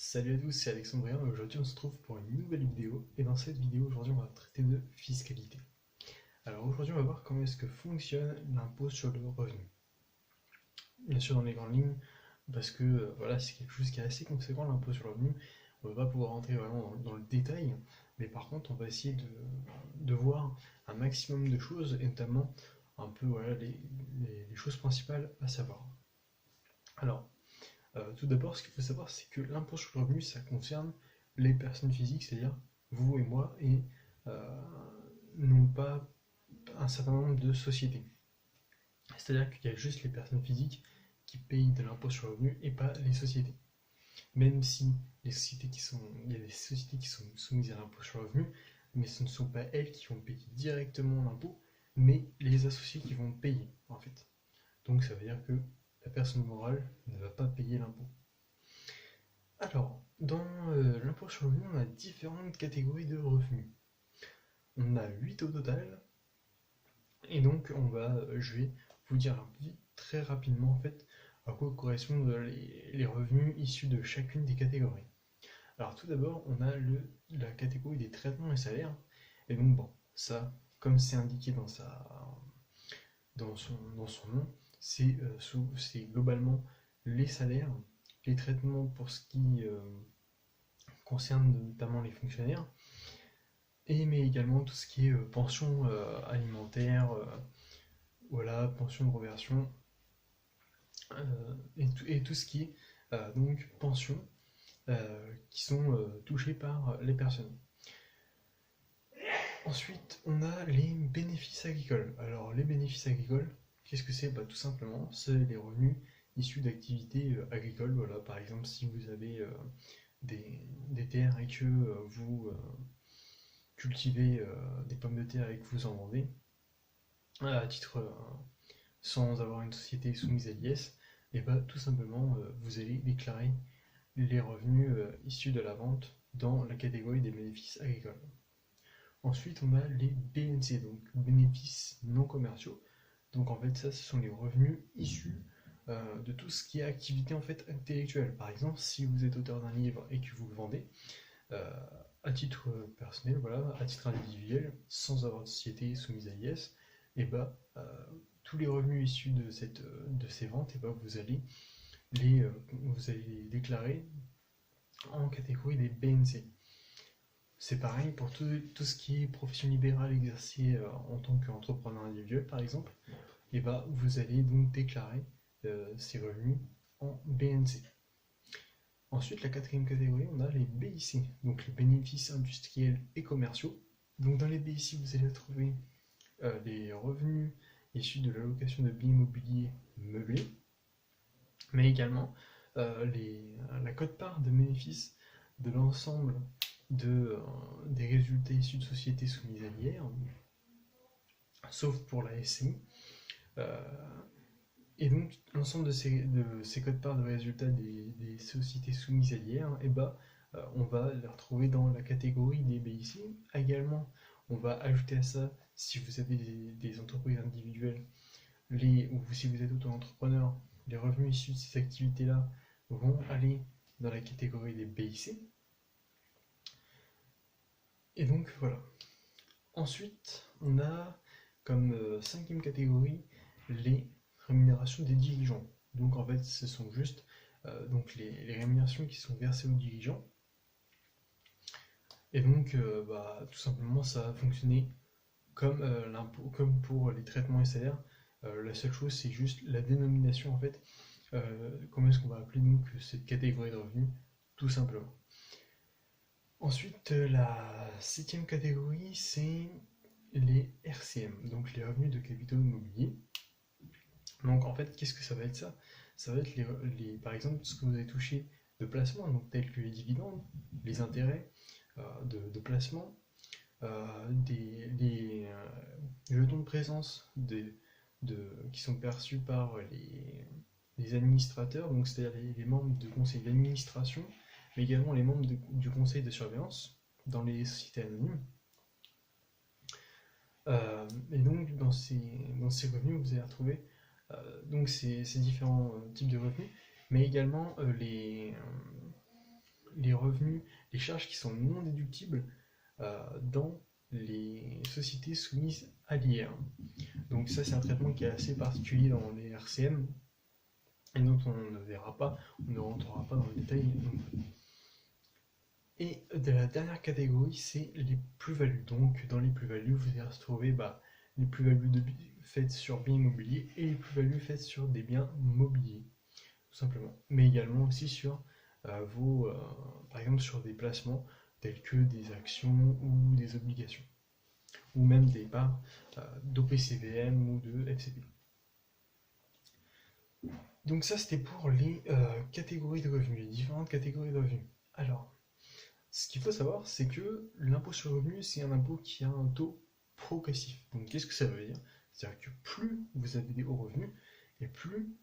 Salut à tous, c'est Alexandrien et aujourd'hui on se retrouve pour une nouvelle vidéo et dans cette vidéo aujourd'hui on va traiter de fiscalité. Alors aujourd'hui on va voir comment est-ce que fonctionne l'impôt sur le revenu. Bien sûr dans les grandes lignes parce que voilà c'est quelque chose qui est assez conséquent l'impôt sur le revenu. On ne va pas pouvoir rentrer vraiment dans le détail mais par contre on va essayer de voir un maximum de choses et notamment un peu voilà, les choses principales à savoir. Alors tout d'abord, ce qu'il faut savoir, c'est que l'impôt sur le revenu, ça concerne les personnes physiques, c'est-à-dire vous et moi, et euh, non pas un certain nombre de sociétés. C'est-à-dire qu'il y a juste les personnes physiques qui payent de l'impôt sur le revenu et pas les sociétés. Même si il y a des sociétés qui sont soumises à l'impôt sur le revenu, mais ce ne sont pas elles qui vont payer directement l'impôt, mais les associés qui vont payer en fait. Donc ça veut dire que la personne morale ne va pas payer l'impôt. Alors, dans l'impôt sur le revenu, on a différentes catégories de revenus. On a 8 au total, et donc je vais vous dire très rapidement en fait à quoi correspondent les revenus issus de chacune des catégories. Alors tout d'abord, on a la catégorie des traitements et salaires, et donc bon, ça, comme c'est indiqué dans son nom, c'est globalement les salaires, les traitements pour ce qui concerne notamment les fonctionnaires, mais également tout ce qui est pension alimentaire, voilà, pension de reversion, et tout ce qui est donc pension qui sont touchées par les personnes. Ensuite, on a les bénéfices agricoles. Alors, les bénéfices agricoles, qu'est-ce que c'est? Tout simplement, c'est les revenus issus d'activités agricoles. Voilà, par exemple, si vous avez des terres et que vous cultivez des pommes de terre et que vous en vendez, à titre sans avoir une société soumise à l'IS, et tout simplement, vous allez déclarer les revenus issus de la vente dans la catégorie des bénéfices agricoles. Ensuite, on a les BNC, donc bénéfices non commerciaux. Donc en fait, ça, ce sont les revenus issus de tout ce qui est activité en fait intellectuelle. Par exemple, si vous êtes auteur d'un livre et que vous le vendez, euh, à titre personnel, voilà, à titre individuel, sans avoir de société soumise à l'IS, et tous les revenus issus de ces ventes, vous allez les déclarer en catégorie des BNC. C'est pareil pour tout ce qui est profession libérale exercée en tant qu'entrepreneur individuel, par exemple, vous allez donc déclarer ces revenus en BNC. Ensuite, la quatrième catégorie, on a les BIC, donc les bénéfices industriels et commerciaux. Donc dans les BIC, vous allez trouver les revenus issus de l'allocation de biens immobiliers meublés, mais également la quote-part de bénéfices de l'ensemble des résultats issus de sociétés soumises à l'IR, sauf pour la SCI. Et donc, l'ensemble de ces codes-parts de résultats des sociétés soumises à l'IR, on va les retrouver dans la catégorie des BIC. Également, on va ajouter à ça, si vous avez des entreprises individuelles, ou si vous êtes auto-entrepreneur, les revenus issus de ces activités-là vont aller dans la catégorie des BIC. Et donc, voilà. Ensuite, on a comme cinquième catégorie les rémunérations des dirigeants. Donc en fait, ce sont juste donc les rémunérations qui sont versées aux dirigeants. Et donc, tout simplement, ça va fonctionner comme l'impôt, comme pour les traitements et salaires. La seule chose, c'est juste la dénomination en fait. Comment est-ce qu'on va appeler donc cette catégorie de revenus, tout simplement. Ensuite, la septième catégorie, c'est les RCM, donc les revenus de capitaux immobiliers. Donc en fait, qu'est-ce que ça va être ça? Ça va être par exemple ce que vous avez touché de placement, donc tels que les dividendes, les intérêts de placement, des jetons de présence qui sont perçus par les administrateurs, donc c'est-à-dire les membres du conseil d'administration, mais également les membres du conseil de surveillance dans les sociétés anonymes. Et donc dans ces revenus, vous allez retrouver donc ces différents types de revenus, mais également les revenus, les charges qui sont non déductibles dans les sociétés soumises à l'IR. Donc ça, c'est un traitement qui est assez particulier dans les RCM et dont on ne verra pas, on ne rentrera pas dans le détail. Et de la dernière catégorie, c'est les plus-values. Donc dans les plus-values, vous allez retrouver les plus-values faites sur biens immobiliers et les plus-values faites sur des biens mobiliers, tout simplement. Mais également aussi sur par exemple sur des placements tels que des actions ou des obligations, ou même des parts d'OPCVM ou de FCP. Donc ça, c'était pour les catégories de revenus, les différentes catégories de revenus. Alors, ce qu'il faut savoir, c'est que l'impôt sur le revenu, c'est un impôt qui a un taux progressif. Donc qu'est-ce que ça veut dire? C'est-à-dire que plus vous avez des hauts revenus, et plus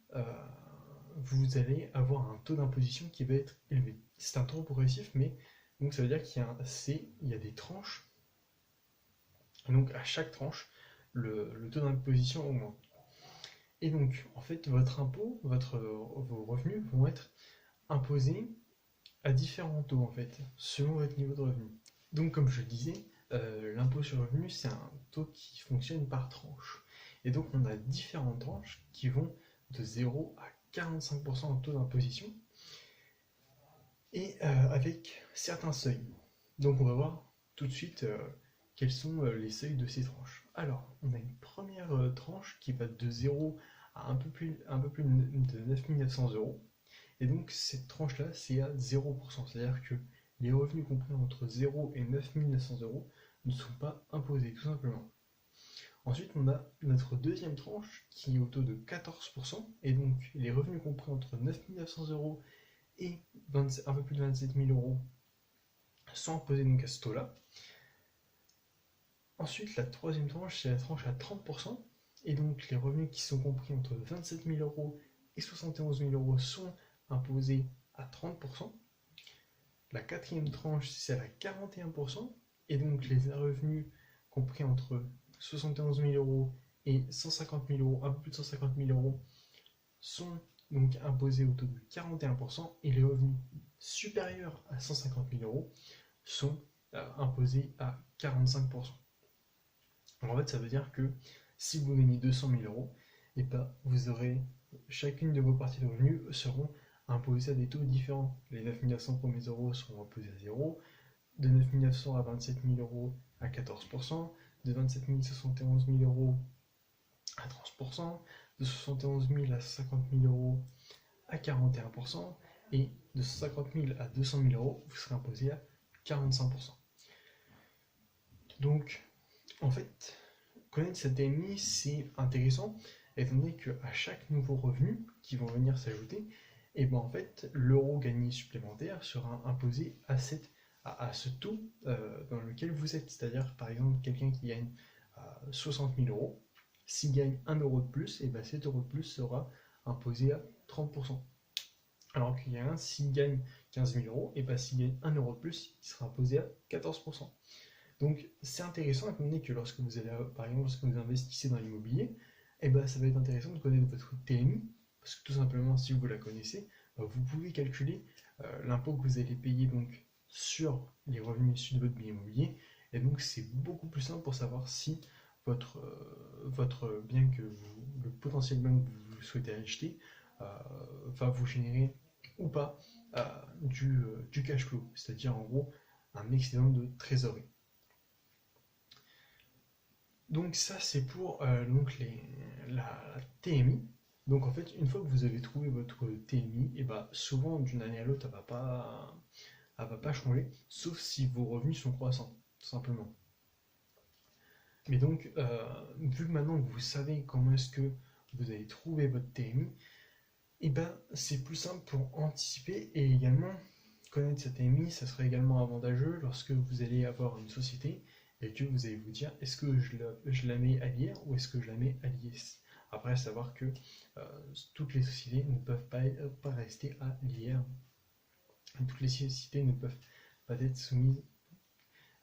vous allez avoir un taux d'imposition qui va être élevé. C'est un taux progressif, mais donc ça veut dire qu'il y a des tranches. Et donc à chaque tranche, le taux d'imposition augmente. Et donc, en fait, votre impôt, vos revenus vont être imposés à différents taux, en fait, selon votre niveau de revenu. Donc, comme je le disais, l'impôt sur le revenu, c'est un taux qui fonctionne par tranche. Et donc, on a différentes tranches qui vont de 0 à 45% en taux d'imposition, et avec certains seuils. Donc, on va voir tout de suite quels sont les seuils de ces tranches. Alors, on a une première tranche qui va de 0 à un peu plus de 9 900 euros. Et donc, cette tranche-là, c'est à 0%. C'est-à-dire que les revenus compris entre 0 et 9 900 euros ne sont pas imposés, tout simplement. Ensuite, on a notre deuxième tranche qui est au taux de 14%. Et donc, les revenus compris entre 9 900 euros et un peu plus de 27 000 euros sont imposés donc à ce taux-là. Ensuite, la troisième tranche, c'est la tranche à 30%, et donc les revenus qui sont compris entre 27 000 euros et 71 000 euros sont imposés à 30%. La quatrième tranche, c'est à 41%, et donc les revenus compris entre 71 000 euros et 150 000 euros, un peu plus de 150 000 euros, sont donc imposés au taux de 41%, et les revenus supérieurs à 150 000 euros sont imposés à 45%. Alors en fait, ça veut dire que si vous gagnez 200 000 euros, et vous aurez chacune de vos parties de revenus seront imposées à des taux différents. Les 9 900 premiers euros seront imposés à 0, de 9 900 à 27 000 euros à 14%, de 27 000 à 71 000 euros à 30%, de 71 000 à 50 000 euros à 41%, et de 150 000 à 200 000 euros, vous serez imposé à 45%. Donc, en fait, connaître cette TMI, c'est intéressant, étant donné qu'à chaque nouveau revenu qui vont venir s'ajouter, et ben en fait, l'euro gagné supplémentaire sera imposé à ce taux dans lequel vous êtes. C'est-à-dire, par exemple, quelqu'un qui gagne 60 000 euros, s'il gagne 1 euro de plus, et ben cet euro de plus sera imposé à 30%. Alors qu'il y a s'il gagne 15 000 euros, et ben s'il gagne 1 euro de plus, il sera imposé à 14%. Donc c'est intéressant étant donné que lorsque vous allez, par exemple, lorsque vous investissez dans l'immobilier, eh ben, ça va être intéressant de connaître votre TMI, parce que tout simplement, si vous la connaissez, vous pouvez calculer l'impôt que vous allez payer donc sur les revenus issus de votre bien immobilier, et donc c'est beaucoup plus simple pour savoir si votre bien le potentiel bien que vous souhaitez acheter va vous générer ou pas du cash flow, c'est-à-dire en gros un excédent de trésorerie. Donc ça c'est pour la TMI. Donc en fait, une fois que vous avez trouvé votre TMI, et bah souvent d'une année à l'autre, elle va pas changer, sauf si vos revenus sont croissants, tout simplement. Mais donc, vu que maintenant vous savez comment est-ce que vous allez trouver votre TMI, et ben c'est plus simple pour anticiper, et également connaître cette TMI, ça sera également avantageux lorsque vous allez avoir une société et que vous allez vous dire est-ce que je la mets à l'IR ou est-ce que je la mets à l'IS. Après, à savoir que toutes les sociétés ne peuvent pas rester à l'IR. Toutes les sociétés ne peuvent pas être soumises.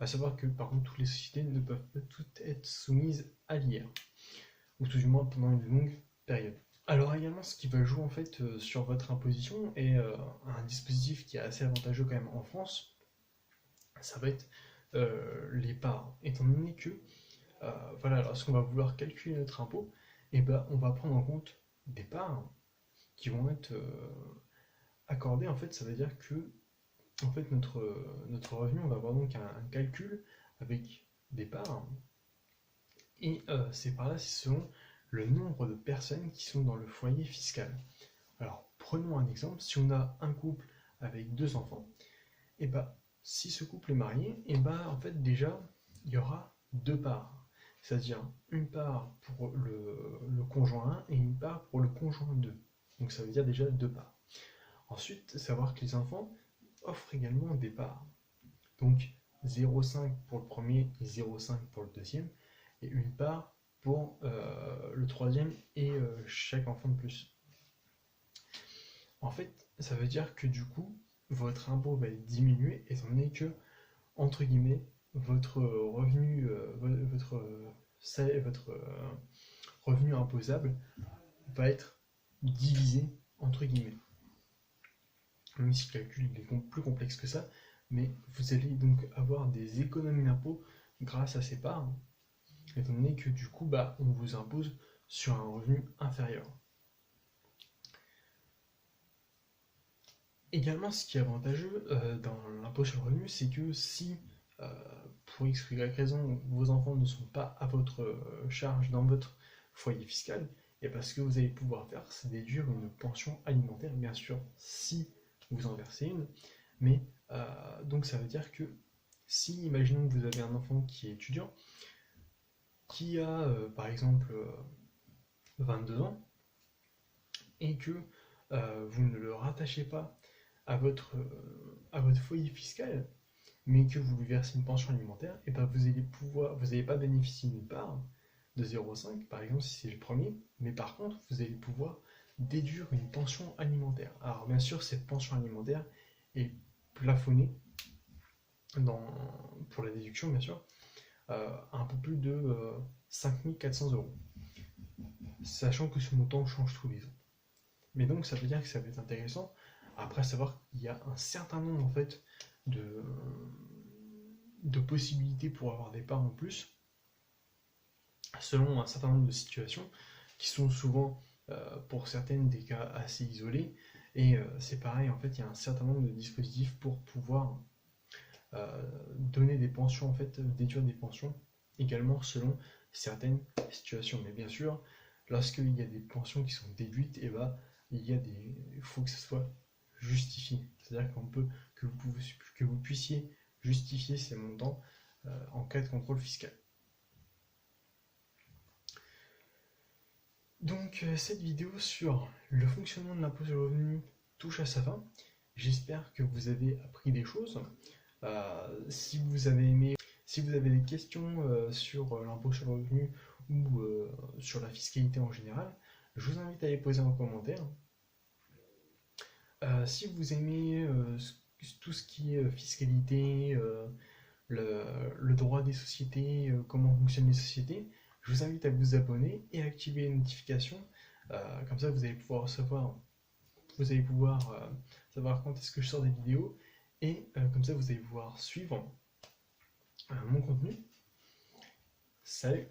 À savoir que par contre, toutes les sociétés ne peuvent pas toutes être soumises à l'IR, ou tout du moins pendant une longue période. Alors également, ce qui va jouer en fait sur votre imposition et un dispositif qui est assez avantageux quand même en France, ça va être les parts. Étant donné que voilà, lorsqu'on va vouloir calculer notre impôt, et ben, on va prendre en compte des parts qui vont être accordées. En fait, ça veut dire que en fait, notre revenu, on va avoir donc un calcul avec des parts. Et ces parts-là, c'est selon le nombre de personnes qui sont dans le foyer fiscal. Alors, prenons un exemple. Si on a un couple avec 2 enfants, et bah, si ce couple est marié, et bah, en fait, déjà, il y aura 2 parts. C'est-à-dire une part pour le conjoint 1 et une part pour le conjoint 2. Donc ça veut dire déjà 2 parts. Ensuite, savoir que les enfants offrent également des parts. Donc 0,5 pour le premier et 0,5 pour le deuxième, et une part pour le troisième et chaque enfant de plus. En fait, ça veut dire que du coup, votre impôt va être diminué, étant donné que, entre guillemets, votre revenu, votre revenu imposable va être divisé, entre guillemets. Même si le calcul est plus complexe que ça, mais vous allez donc avoir des économies d'impôt grâce à ces parts, étant donné que du coup, bah, on vous impose sur un revenu inférieur. Également, ce qui est avantageux dans l'impôt sur le revenu, c'est que si, euh, pour X ou Y raison, vos enfants ne sont pas à votre charge dans votre foyer fiscal, et parce que vous allez pouvoir faire, c'est déduire une pension alimentaire, bien sûr, si vous en versez une, mais donc ça veut dire que si, imaginons que vous avez un enfant qui est étudiant, qui a par exemple 22 ans, et que vous ne le rattachez pas à votre foyer fiscal, mais que vous lui versez une pension alimentaire, et ben vous n'allez pas bénéficier d'une part de 0,5 par exemple si c'est le premier, mais par contre vous allez pouvoir déduire une pension alimentaire. Alors bien sûr cette pension alimentaire est plafonnée pour la déduction bien sûr, un peu plus de 5400 euros, sachant que ce montant change tous les ans. Mais donc ça veut dire que ça va être intéressant. Après savoir qu'il y a un certain nombre en fait de, de possibilités pour avoir des parts en plus, selon un certain nombre de situations, qui sont souvent pour certaines des cas assez isolés. Et c'est pareil, en fait, il y a un certain nombre de dispositifs pour pouvoir donner des pensions, en fait, déduire des pensions, également selon certaines situations. Mais bien sûr, lorsqu'il y a des pensions qui sont déduites, et bah, il faut que ça soit justifié. C'est-à-dire que vous puissiez justifier ces montants en cas de contrôle fiscal. Donc cette vidéo sur le fonctionnement de l'impôt sur le revenu touche à sa fin. J'espère que vous avez appris des choses. Si vous avez des questions sur l'impôt sur le revenu ou sur la fiscalité en général, je vous invite à les poser en commentaire. Si vous aimez tout ce qui est fiscalité, le droit des sociétés, comment fonctionnent les sociétés, je vous invite à vous abonner et à activer les notifications. Comme ça, vous allez pouvoir savoir quand est-ce que je sors des vidéos, et comme ça, vous allez pouvoir suivre mon contenu. Salut!